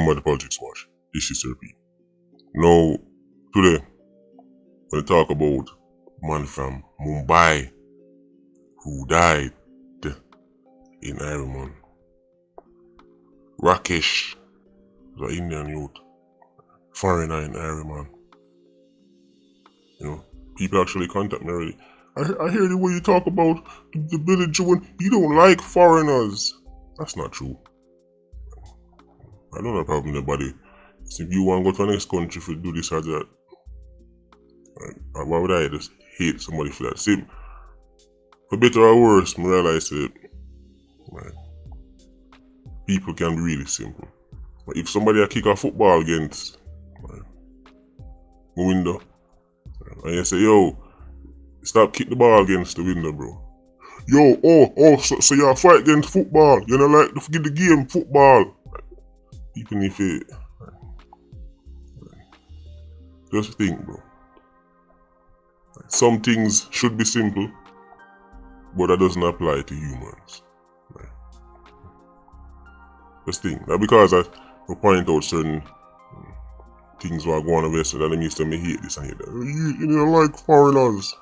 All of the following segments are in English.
Remember the politics watch. This is repeat. Now, today, we'll talk about man from Mumbai who died in Ireland. Rakesh, the Indian youth, foreigner in Ireland. You know, people actually contact me already. I hear the way you talk about the village when you don't like foreigners. That's not true. I don't have a problem with nobody. If you want to go to the next country to do this or that, why would I just hate somebody for that? See, for better or worse, I realize that people can be really simple. But if somebody kick a football against the window, and you say, yo, stop kick the ball against the window, bro. Yo, so you fight against football. You know, like, forget the game, football. People need to just think, bro. Some things should be simple, but that doesn't apply to humans. Just think. Not because I will point out certain things while going on so that means to me hate this and hate that. You don't like foreigners.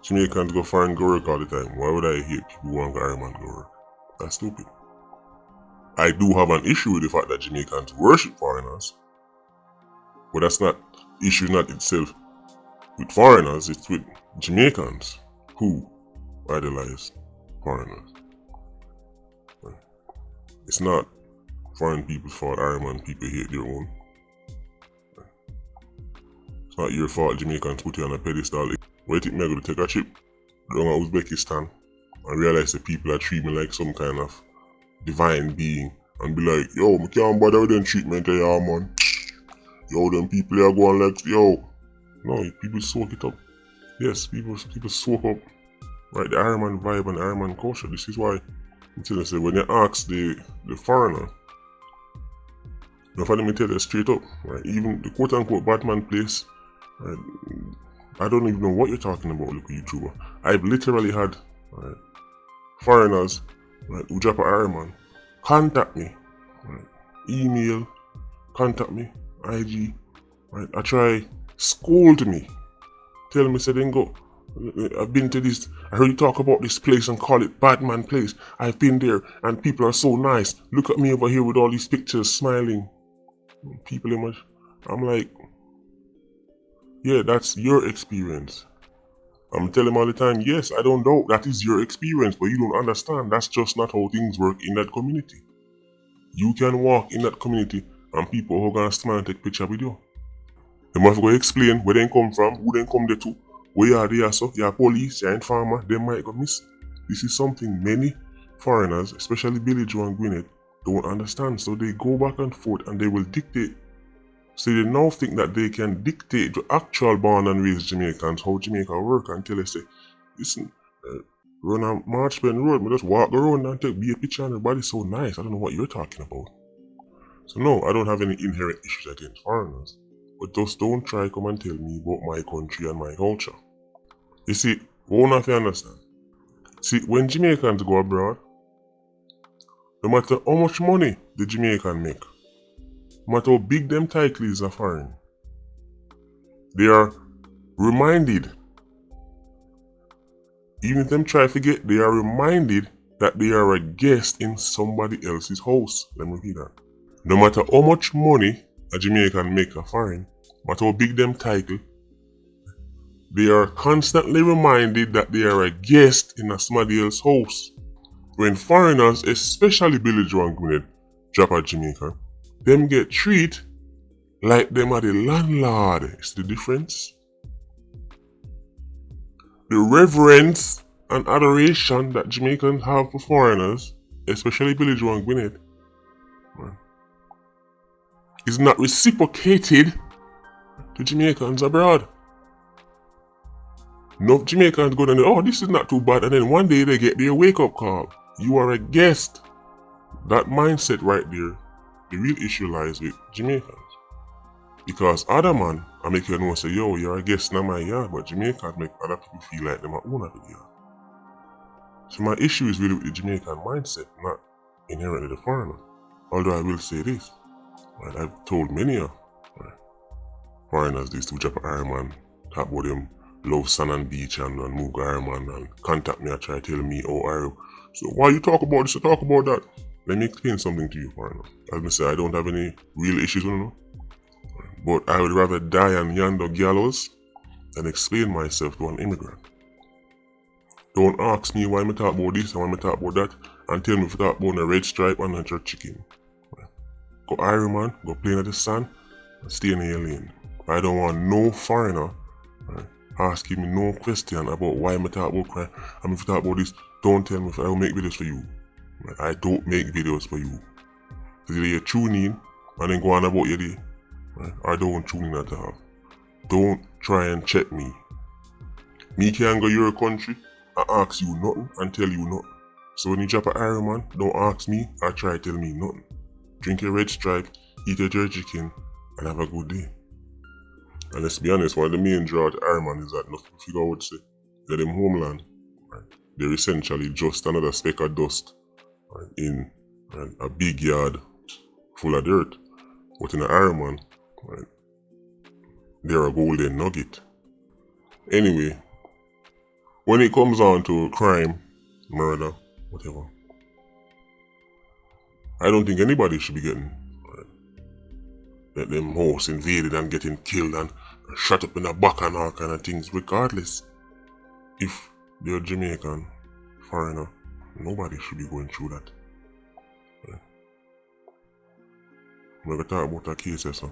Jamaicans go foreign go work all the time. Why would I hate people who want to go Ireland go work? That's stupid. I do have an issue with the fact that Jamaicans worship foreigners. But that's not, issue not itself with foreigners, it's with Jamaicans who idolize foreigners. It's not foreign people's fault Ireland people hate their own. It's not your fault Jamaicans put you on a pedestal. Why do you think me going to take a trip down to Uzbekistan and realize that people are treating me like some kind of divine being and be like, yo, I can't bother with them treatment here, man. Yo, them people are going like, yo. No, people soak it up. Yes, people soak up right the Ironman vibe and the Ironman culture. This is why I'm telling you, when you ask the foreigner, let me tell you straight up, right? Even the quote unquote Batman place, right? I don't even know what you're talking about, look at YouTuber. I've literally had foreigners, right, who drop a Ironman, contact me, right? Email, contact me, IG, right? I try scold me, tell me say then go. I've been to this, I heard you talk about this place and call it Batman place. I've been there and people are so nice. Look at me over here with all these pictures smiling. People image. I'm like, yeah, that's your experience. I'm telling them all the time, yes, I don't know, that is your experience, but you don't understand. That's just not how things work in that community. You can walk in that community and people who are going to smile and take picture with you. They must go explain where they come from, who they come there to, where you are there, so you're police, you're informer, they might go miss. This is something many foreigners, especially Billy Joe and Gwyneth, don't understand. So they go back and forth and they will dictate. So they now think that they can dictate to actual born and raised Jamaicans how Jamaica work until they say, listen, run a Marchpen Road, me just walk around and be a picture and everybody's so nice. I don't know what you're talking about. So no, I don't have any inherent issues against foreigners. But just don't try come and tell me about my country and my culture. You see, won't have to understand. See, when Jamaicans go abroad, no matter how much money the Jamaican make, no matter how big them titles are foreign, they are reminded, even if them try to forget, they are reminded that they are a guest in somebody else's house. Let me repeat that. No matter how much money a Jamaican make a foreign, no matter how big them title, they are constantly reminded that they are a guest in somebody else's house. When foreigners, especially Billy Joe and Gwyneth, drop at Jamaica, them get treated like them are the landlord. It's the difference. The reverence and adoration that Jamaicans have for foreigners, especially Billy Joe and Gwyneth, is not reciprocated to Jamaicans abroad. No Jamaicans go down there, oh, this is not too bad, and then one day they get their wake-up call. You are a guest. That mindset right there, the real issue lies with Jamaicans. Because other man, I make you know say, yo, you're a guest in my yard, but Jamaicans make other people feel like they're own of the yard. So my issue is really with the Jamaican mindset, not inherently the foreigner. Although I will say this, right, I've told many right, foreigners this to Japan Ironman, talk about them love sun and beach and move Ironman and contact me and try to tell me, oh Iron, so why you talk about this or talk about that? Let me explain something to you, foreigner. As I say, I don't have any real issues with you, but I would rather die on yonder gallows than explain myself to an immigrant. Don't ask me why I talk about this and why I talk about that and tell me if I talk about a red stripe and a jerk chicken. Go Iron Man, go play in the sun and stay in your lane. I don't want no foreigner asking me no question about why I talk about crime. And if I talk about this, don't tell me if I will make videos for you. I don't make videos for you. Either you tune in and then go on about your day. Or don't tune in at all. Don't try and check me. Me can't go your country and ask you nothing and tell you nothing. So when you drop an Iron Man, don't ask me or try to tell me nothing. Drink your red stripe, eat your jerky chicken, and have a good day. And let's be honest, one of the main draw to Iron Man is that nothing figure out say that them homeland, right, they're essentially just another speck of dust, right, in a big yard full of dirt. But in an Iron Man, right, they're a golden nugget. Anyway, when it comes on to crime, murder, whatever, I don't think anybody should be getting them house invaded and getting killed and shot up in the back and all kind of things, regardless if they're Jamaican, foreigner. Nobody should be going through that. Right. I'm going to talk about a case here, so.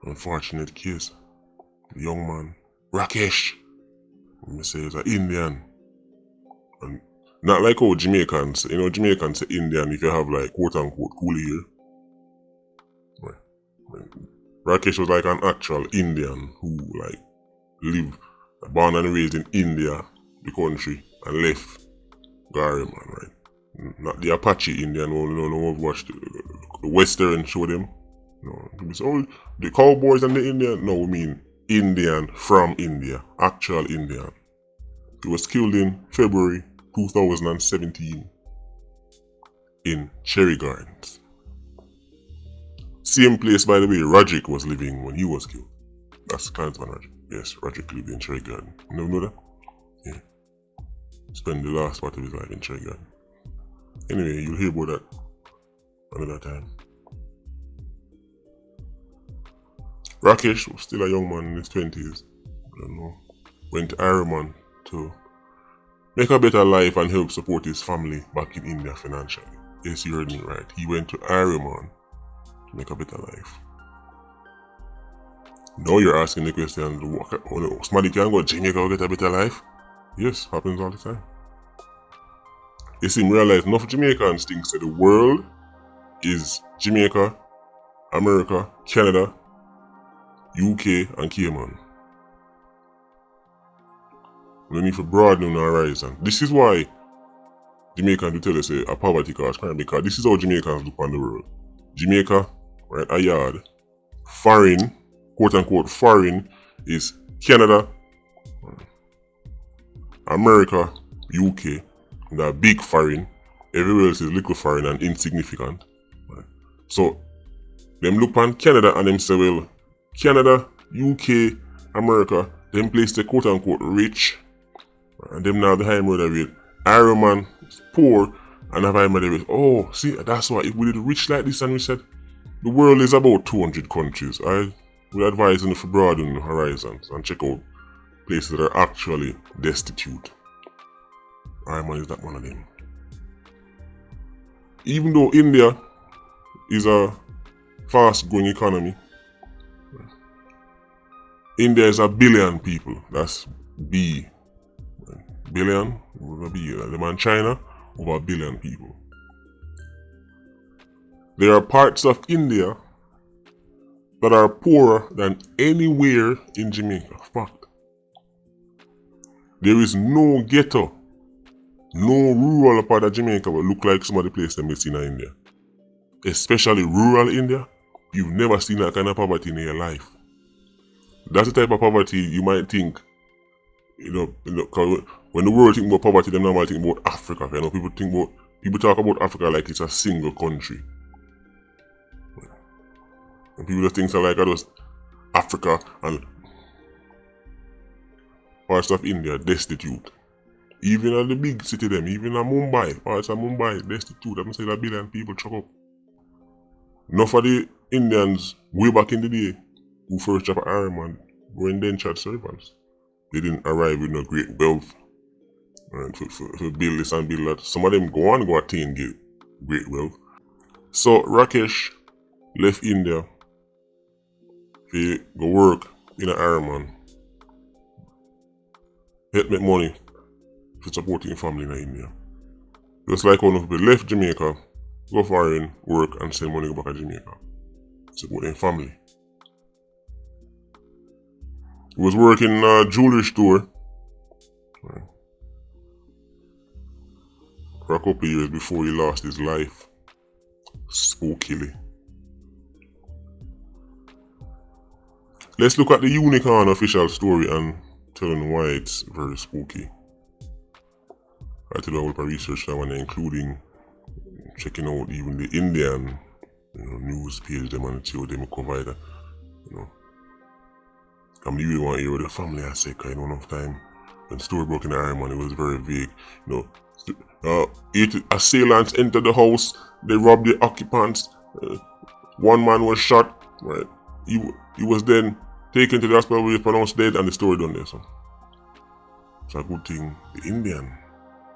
Unfortunate case. The young man, Rakesh, let me say, is an Indian. And not like how Jamaicans, Jamaicans say Indian if you have like quote unquote coolie hair. Rakesh was like an actual Indian who like lived, born and raised in India, the country, and left Gary, man, right? Not the Apache Indian, no, I've watched the Western show them. No, so the cowboys and the Indian, no, we mean Indian from India, actual Indian. He was killed in February 2017 in Cherry Gardens. Same place, by the way, Rajic was living when he was killed. That's Clansman Rajic. Yes, Rajic lived in Cherry Garden. You never know that? Yeah. Spent the last part of his life in Cherry Garden. Anyway, you'll hear about that another time. Rakesh was still a young man in his 20s. I don't know. Went to Ironman to make a better life and help support his family back in India financially. Yes, you heard me right. He went to Ironman to make a better life. Now you're asking the question, somebody can go to Jamaica to get a better life? Yes, happens all the time. You seem to realize enough Jamaicans think that the world is Jamaica, America, Canada, UK and Cayman. We need to broaden our horizon. This is why Jamaicans do tell us a poverty cause crime, because this is how Jamaicans look on the world. Jamaica, right, a yard. Foreign, quote unquote foreign, is Canada, America, UK, that big foreign. Everywhere else is little foreign and insignificant. Right. So, them look on Canada and them say, well, Canada, UK, America, them place the quote unquote rich, and them now the high murder rate. Iron Man is poor and have high murder rate. Oh, see, that's why if we did rich like this and we said the world is about 200 countries, I would advise you to broaden the horizons and check out places that are actually destitute. Iron Man is not one of them. Even though India is a fast growing economy, India is 1 billion people. That's B. Billion, over B. The man China, over 1 billion people. There are parts of India that are poorer than anywhere in Jamaica. Fact. There is no ghetto, no rural part of Jamaica will look like some of the places that we see in India. Especially rural India. You've never seen that kind of poverty in your life. That's the type of poverty you might think, cause when the world think about poverty, they normally think about Africa. People think about People talk about Africa like it's a single country. And people just think so like just Africa and parts of India destitute. Even at the big city them, even in Mumbai, parts of Mumbai destitute. I'm saying 1 billion people chuck up. Enough of the Indians way back in the day who first drop an iron man were indentured servants. They didn't arrive with no great wealth. And to build this and build that. Some of them go attain great wealth. So Rakesh left India to go work in an iron man. Help make money for supporting family in India. Just like one of people left Jamaica, go foreign, work and send money back to Jamaica. Support their family. He was working in a jewelry store for a couple of years before he lost his life. Spookily. Let's look at the Unicorn official story and tell them why it's very spooky. I did a whole research that one, including checking out even the Indian news page them and see what them cover that. I'm really want to hear what the family has said, because enough time when story broke in the Iron Man, it was very vague. 8 assailants entered the house, they robbed the occupants, 1 man was shot, right? He was then taken to the hospital where he was pronounced dead, and the story done there. So it's a good thing the Indian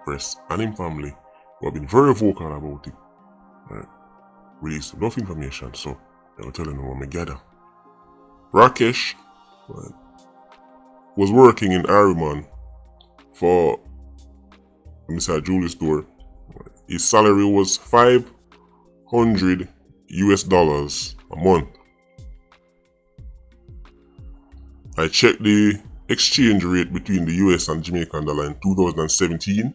press and him family who have been very vocal about it, right, released enough information, so they were telling them what I gather. Rakesh, right, was working in Ariman for a jewelry store. His salary was $500 a month. I checked the exchange rate between the US and Jamaican dollar in 2017,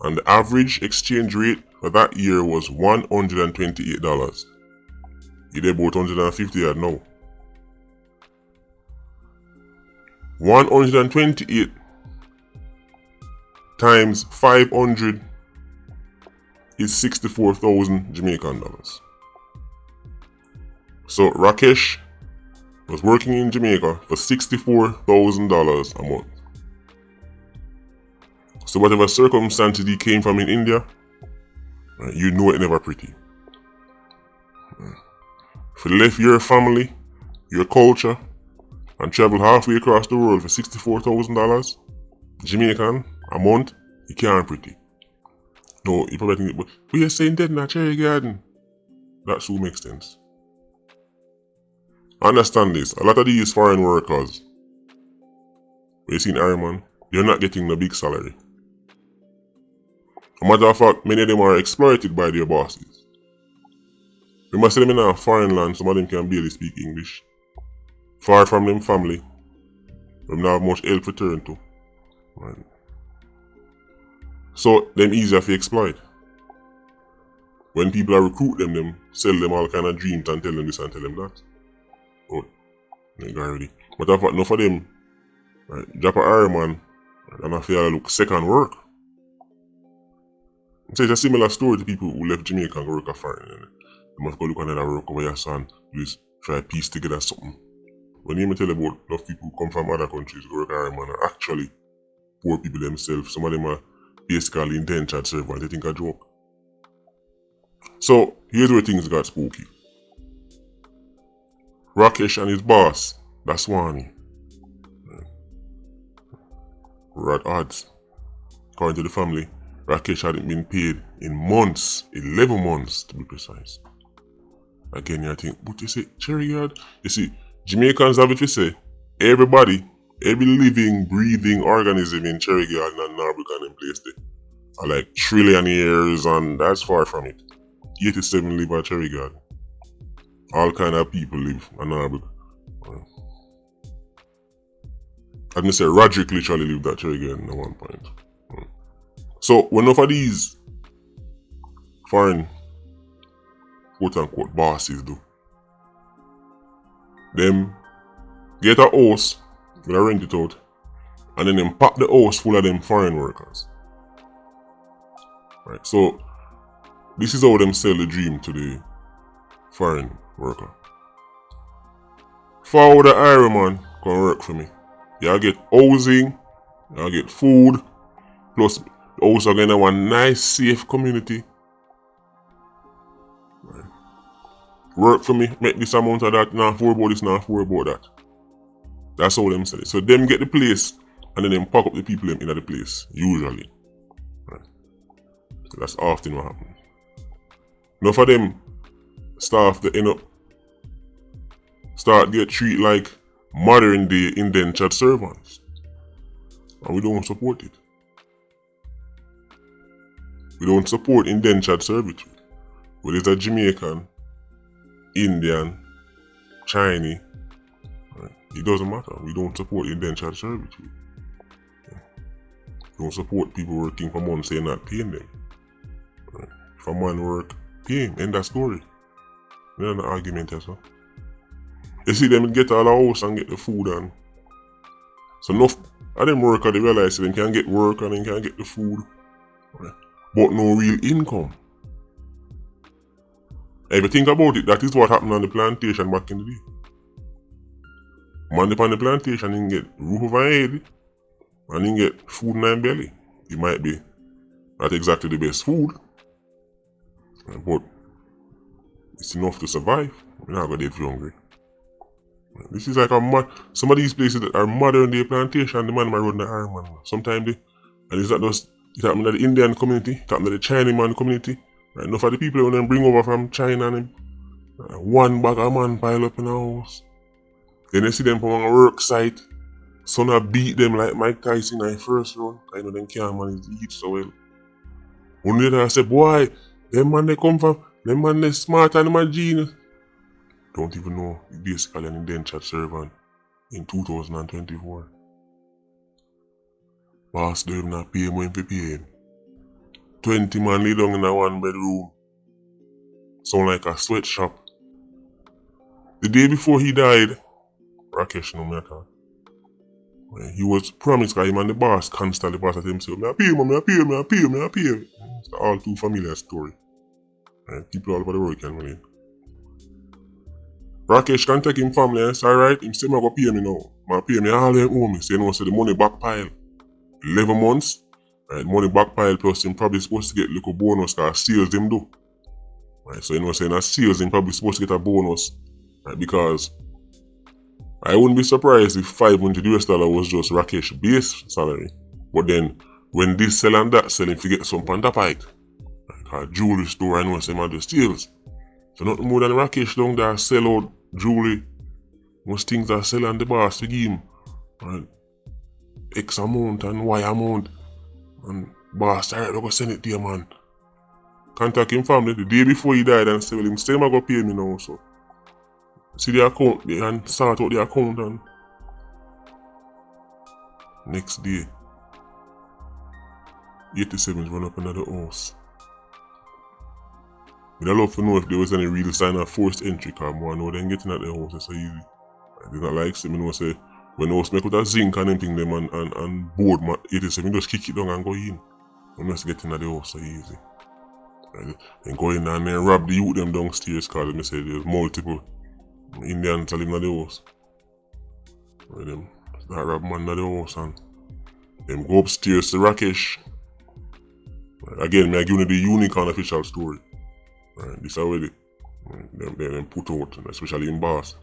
and the average exchange rate for that year was $128. He did about 150 at now. 128 times 500 is 64,000 Jamaican dollars. So Rakesh was working in Jamaica for $64,000 a month. So whatever circumstances he came from in India, you know it never pretty. If you left your family, your culture, and travel halfway across the world for $64,000 Jamaican a month, you can't pretty. No, you probably think, but we are saying dead in a cherry garden. That so makes sense. Understand this, a lot of these foreign workers, when you see in Ironman, they're not getting the big salary. As a matter of fact, many of them are exploited by their bosses. We must see them in a foreign land, some of them can barely speak English. Far from them family, them not have much help to turn to. Right. So, them easier to exploit. When people are recruit them sell them all kind of dreams and tell them this and tell them that. Oh, they got ready. But enough of them, right, drop an Iron Man, and I feel look second work. So it's a similar story to people who left Jamaica and go work a foreign. They must go look another work over your son, just try to piece together something. When you tell about enough people who come from other countries go work Iron Man are actually poor people themselves. Some of them are basically indentured servants. They think a joke. So here's where things got spooky. Rakesh and his boss, that's Swani, were at odds. According to the family, Rakesh hadn't been paid in months, 11 months to be precise. Again, you think, but you say, cherry yard? You see, Jamaicans have it to say, every living, breathing organism in Cherry Garden and Narbergan in place there are like trillionaires, and that's far from it. 87 live at Cherry Garden. All kind of people live at Narbergan. I'd say Roderick literally lived at Cherry Garden at one point. So when enough of these foreign quote unquote bosses do, them get a house, they rent it out, and then them pack the house full of them foreign workers. Right, so This is how them sell the dream to the foreign worker. For the Iron man can work for me. You get housing, you get food, plus also gonna one nice safe community. Right. Work for me, make this amount of that, not for about this, not for about that. That's how them sell it. So them get the place and then them pack up the people in the place, usually. Right. So that's often what happens. Enough of them staff that end up start get treated like modern day indentured servants. And we don't support it. We don't support indentured servitude. Whether it's a Jamaican, Indian, Chinese, right? It doesn't matter. We don't support indentured servitude. We don't support people working for months saying not paying them. Right? If a man work, pay him. End that story. There's no argument as well. You see them get all the house and get the food and so enough of them workers they realize they can get work and they can get the food. Right? But no real income. If you think about it, that is what happened on the plantation back in the day. Man upon the plantation, he can get roof over his head and he can get food in his belly. It might be not exactly the best food, but it's enough to survive. We're not going to get hungry. This is like some of these places that are modern day plantation, the man might run the Iron man. Sometimes they, and it's not just, it happens to the Indian community, it happens to the Chinese man community. Right? Enough of the people when they bring over from China and one bag of man pile up in the house. Then you see them from a work site, son a beat them like Mike Tyson in the first run. I know them can't manage to eat so well. One day I say, boy, them man they come from, them man they smart and them a genius. Don't even know basically an indentured servant in 2024. Boss them not pay him when he pay him. 20 man lay down in a one bedroom. Sound like a sweatshop. The day before he died, Rakesh no matter. He was promised that him and the boss constantly boss at himself. Me a pay him, me a pay him, me a pay him, me a pay him. It's an all too familiar story. People all over the world can relate. Rakesh can take him family and say, alright, him say me go pay me now. I pay me all them home. Say no, say the money back pile. 11 months. Right, money back pile plus him probably supposed to get a little bonus cause sales them do. Right, so saying that sales him probably supposed to get a bonus. Right, because I wouldn't be surprised if $500 was just Rakesh base salary. But then when this sell and that sell him to get some on top of it. Right, jewelry store I know say man do sales. So nothing more than Rakesh down there sell out jewelry. Most things are selling the boss to give him. Right? X amount and Y amount. And boss, alright, we're going to send it to you, man. Contact him family the day before he died and say, well, him still going to pay me now, so. See the account and sort out the account and next day 87 run up another house. I'd love to know if there was any real sign of forced entry, because I know them getting at the house is so easy. It's not like say, know say when the house make with a zinc and anything them and board 87 just kick it down and go in. I'm just getting at the house so easy. Right? And go in and then rob the youth them downstairs because they say there's multiple Indians living at the house. Right, them start rob man at the house and them go upstairs to Rakesh. Right, again, I give you the unique unofficial story. Right, this already them put out, especially in bars.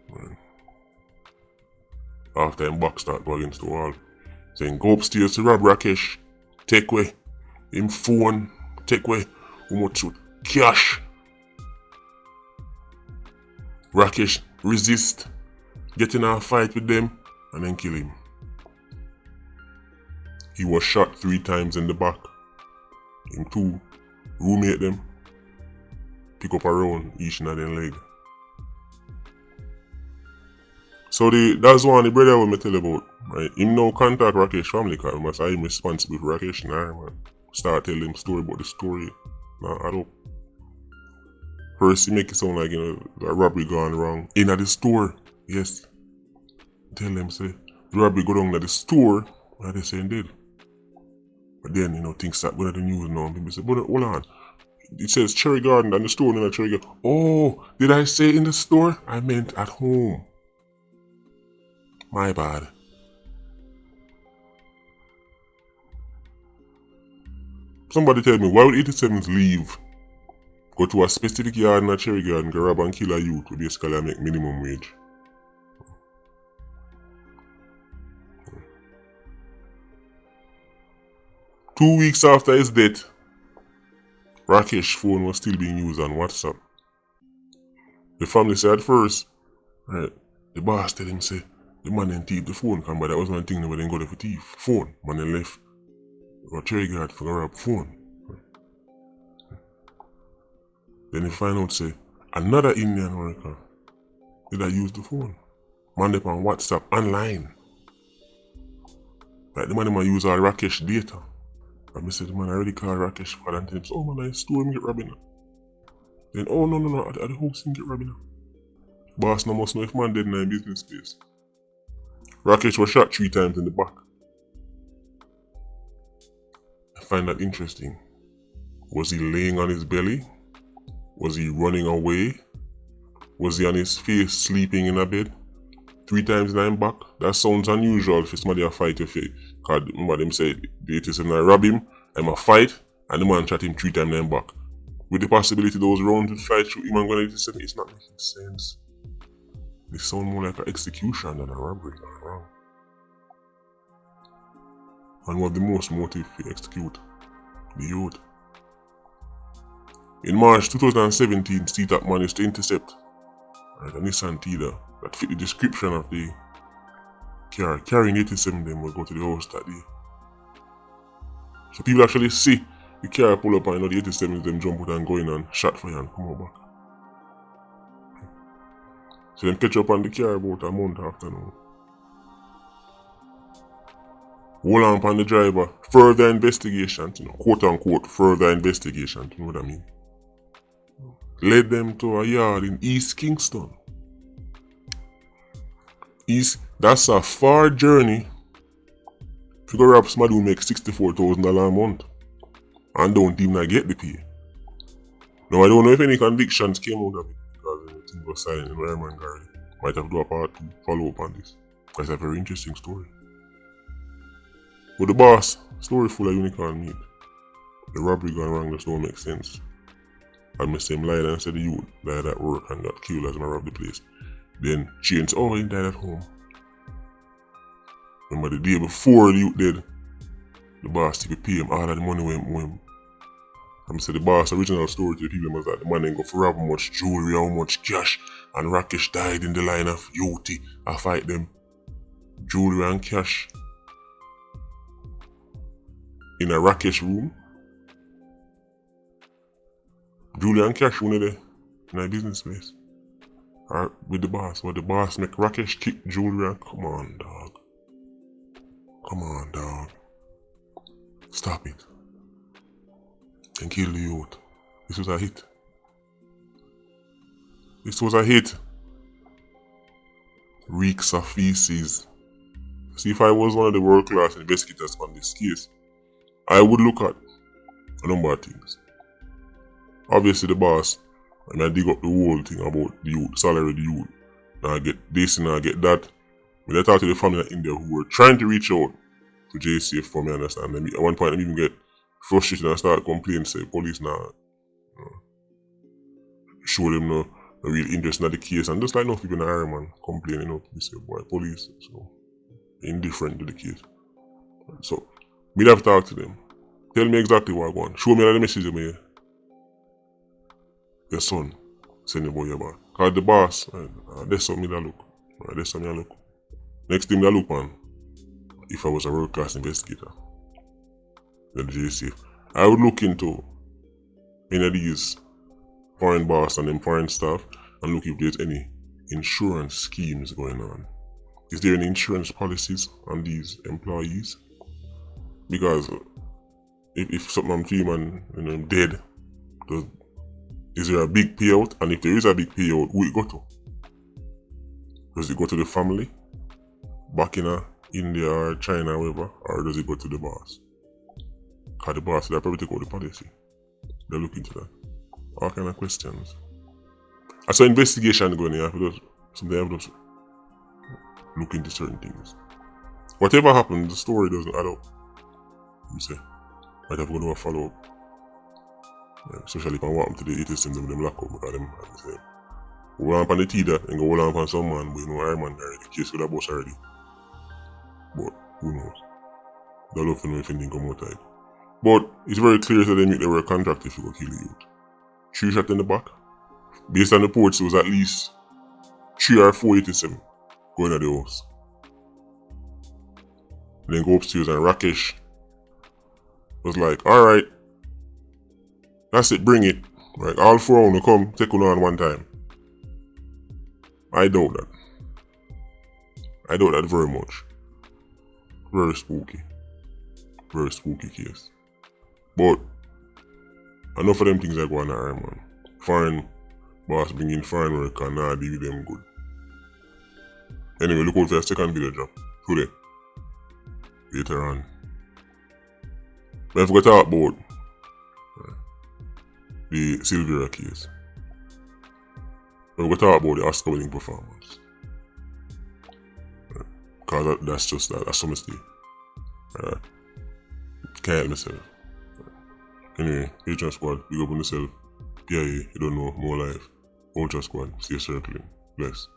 Right. After him back start go against the wall. Saying go upstairs to rob Rakesh, take away him phone, take away how much cash. Rakesh resist, get in a fight with them, and then kill him. He was shot 3 times in the back. Him 2 roommate them. Pick up around each and their leg. So that's one of the brother I tell about. Right? Him now contact Rakesh family because I'm responsible for Rakesh and I man. Start telling him story about the story. Nah, I don't. First he make it sound like a robbery gone wrong. In at the store, yes. Tell them say the robbery go down at the store and they say dead. But then things start going to the news now and people say, but hold on. it says Cherry Garden and the store in the Cherry Garden. Oh, did I say in the store? I meant at home. My bad. Somebody tell me, why would 87s leave? Go to a specific yard in a Cherry Garden, grab and kill a youth who basically make minimum wage. Two weeks after his death, Rakesh's phone was still being used on WhatsApp. The family said at first, right, the boss tell him say, the man then thief the phone, but that was one thing they go there for thief. Phone. Man then left. Or Cherry Garden for grab phone. Then they find out say, another Indian worker did I use the phone. Man up on WhatsApp online. Like the man might use all Rakesh data. And I said the man already called Rakesh for and tell him, oh man, I stole him get robbing now. Then oh no, at the house him get robbing now. Boss no must know if man dead in a business space. Rakesh was shot 3 times in the back. I find that interesting. Was he laying on his belly? Was he running away? Was he on his face sleeping in a bed? 3 times in his back? That sounds unusual for somebody to fight with you. Because remember them say the 87 I rob him, I'm a fight, and the man shot him 3 times in his back. With the possibility those rounds would fly through him and go to 87, it's not making sense. They sound more like an execution than a robbery. Wrong. And what the most motive to execute? The youth. In March 2017, Steetap managed to intercept a Nissan Tida that fit the description of the car carrying 87 them will go to the house that day. So people actually see the car pull up and the 87 them jump out and go in and shot for you and come out back. So them catch up on the car about a month after now. Hold on upon the driver, further investigation, quote unquote further investigation, you know what I mean? Led them to a yard in East Kingston. That's a far journey to go rob somebody who makes $64,000 a month and don't even get the pay. Now I don't know if any convictions came out of it because the thing was silent in Ironman Gary. Might have to do a part 2 follow up on this. It's a very interesting story. But the boss, story full of unicorn meat. The robbery gone wrong just don't make sense. I missed him lied and said the youth died at work and got killed as I robbed the place. Then changed, oh he died at home. Remember the day before the youth dead, the boss to pay him all of the money went him. I said the boss original story to the people was that the man didn't go for rob how much jewelry, how much cash, and Rakesh died in the line of duty. I fight them. Jewelry and cash in a Rakesh room. Jewelry and cash room there in a business place. Or with the boss. But the boss make Rakesh kick jewelry and come on dog. Come on dog. Stop it. And kill the youth. This was a hit. This was a hit. Reeks of feces. See, if I was one of the world-class investigators on this case, I would look at a number of things. Obviously the boss, and I dig up the whole thing about the youth, salary of the youth. Now I get this and I get that. When I talk to the family in India who were trying to reach out to JCF for me, understand. At one point I even get frustrated and start complaining, say police now show them no real interest in the case, and just like enough people in the area man complaining, they say boy police so indifferent to the case. So me have to talk to them. Tell me exactly what I want. Show me the message of me. Your son send the boy your back. Cause the boss, that's something that look. That's something I look. Next thing I look man, if I was a world class investigator, the JCF, I would look into any of these foreign boss and them foreign staff and look if there's any insurance schemes going on. Is there any insurance policies on these employees? Because if something I'm to and I'm dead, is there a big payout? And if there is a big payout, who it go to? Does it go to the family back in India or China or wherever, or does it go to the boss? Because the boss, they'll probably take out the policy. They'll look into that. All kind of questions. I saw investigation going here. Something I have to just look into certain things. Whatever happened, the story doesn't add up. You say, might have to do a follow up. Right? Especially if I want them to the system, them lock up because them have the same. Hold on upon the tea that and go hold on upon some man, but you know, Iron Man already. The case with that boss already. But who knows? They'll love to know if anything come out of it. But it's very clear that they were contracted to go kill the youth. 3 shots in the back. Based on the reports, it was at least 3 or 4 87 going at the house. Then go upstairs and Rakesh was like, alright, that's it, bring it. Right, all 4 of them come, take on one time. I doubt that. I doubt that very much. Very spooky. Very spooky case. But enough of them things are going on, man. Foreign boss bringing foreign work and now deal with them good. Anyway, look out for your second video drop today. Later on. But I forgot to talk about the Sylvia case. I forgot to talk about the Oscar winning performance. Because that's just that. That's some mistake. Can't help myself. Anyway, Patreon Squad, big up on yourself. PIA, you don't know, more life. Ultra Squad, stay circling. Bless.